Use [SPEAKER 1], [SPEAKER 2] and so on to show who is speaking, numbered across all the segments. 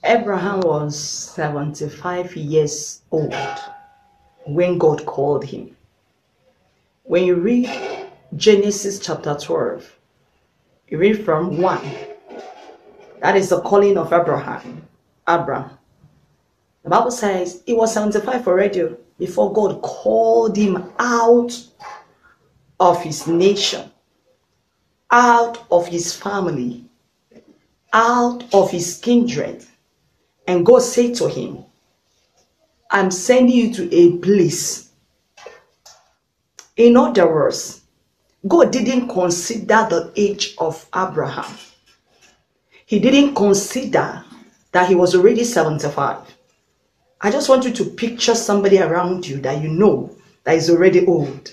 [SPEAKER 1] Abraham was 75 years old when God called him. When you read Genesis chapter 12, you read from 1. That is the calling of Abraham. The Bible says he was 75 already before God called him out of his nation, out of his family, out of his kindred. And God said to him, I'm sending you to a place. In other words, God didn't consider the age of Abraham. He didn't consider that he was already 75. I just want you to picture somebody around you that you know that is already old.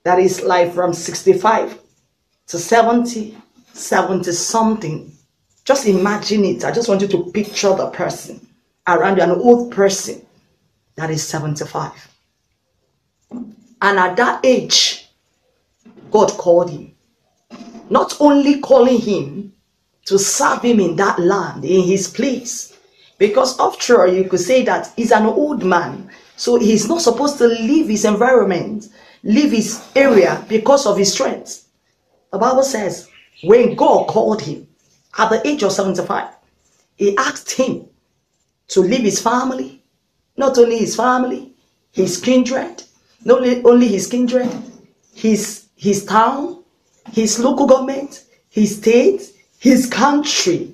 [SPEAKER 1] That is like from 65 to 70, 70 something. Just imagine it. I just want you to picture the person around you, an old person that is 75. And at that age, God called him. Not only calling him to serve him in that land, in his place. Because after all, you could say that he's an old man. So he's not supposed to leave his environment, leave his area because of his strength. The Bible says, when God called him at the age of 75, he asked him to leave his family, not only his family, his kindred, not only his kindred, his town, his local government, his state, his country.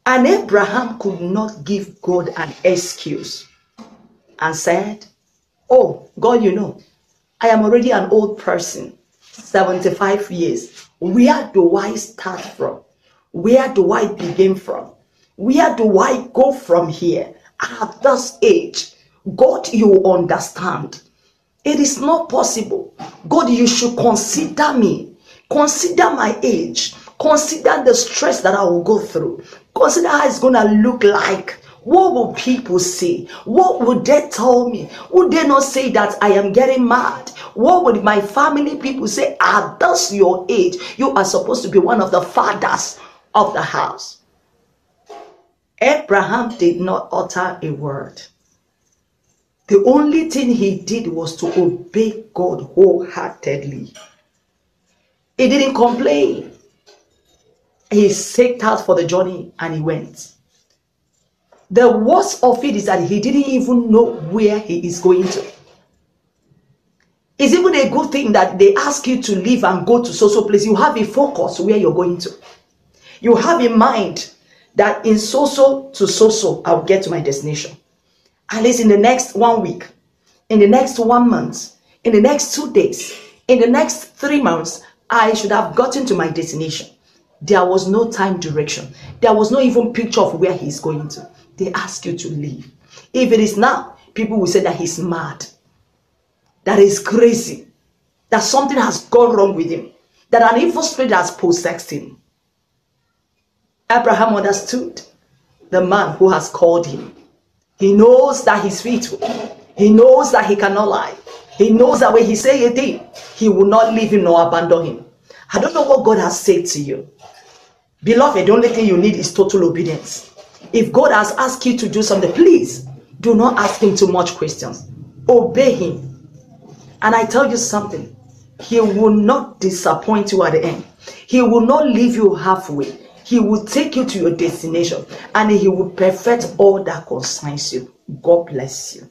[SPEAKER 1] And Abraham could not give God an excuse and said, oh, God, you know, I am already an old person, 75 years. Where do I start from? Where do I begin from? Where do I go from here? At this age, God, you understand. It is not possible. God, you should consider me. Consider my age. Consider the stress that I will go through. Consider how it's going to look like. What will people say? What would they tell me? Would they not say that I am getting mad? What would my family people say? At this your age, you are supposed to be one of the fathers of the house. Abraham did not utter a word. The only thing he did was to obey God wholeheartedly. He didn't complain. He set out for the journey and he went. The worst of it is that he didn't even know where he is going to. It's even a good thing that they ask you to leave and go to so place. You have a focus where you're going to. You have in mind that in so to so I'll get to my destination. At least in the next 1 week, in the next 1 month, in the next 2 days, in the next 3 months, I should have gotten to my destination. There was no time direction. There was no even picture of where he's going to. They ask you to leave. If it is now, people will say that he's mad, that he's crazy, that something has gone wrong with him, that an evil spirit has possessed him. Abraham understood the man who has called him. He knows that he's faithful. He knows that he cannot lie. He knows that when he say a thing, he will not leave him nor abandon him. I don't know what God has said to you. Beloved, the only thing you need is total obedience. If God has asked you to do something, please do not ask him too much questions. Obey him. And I tell you something, he will not disappoint you at the end. He will not leave you halfway. He will take you to your destination and he will perfect all that concerns you. God bless you.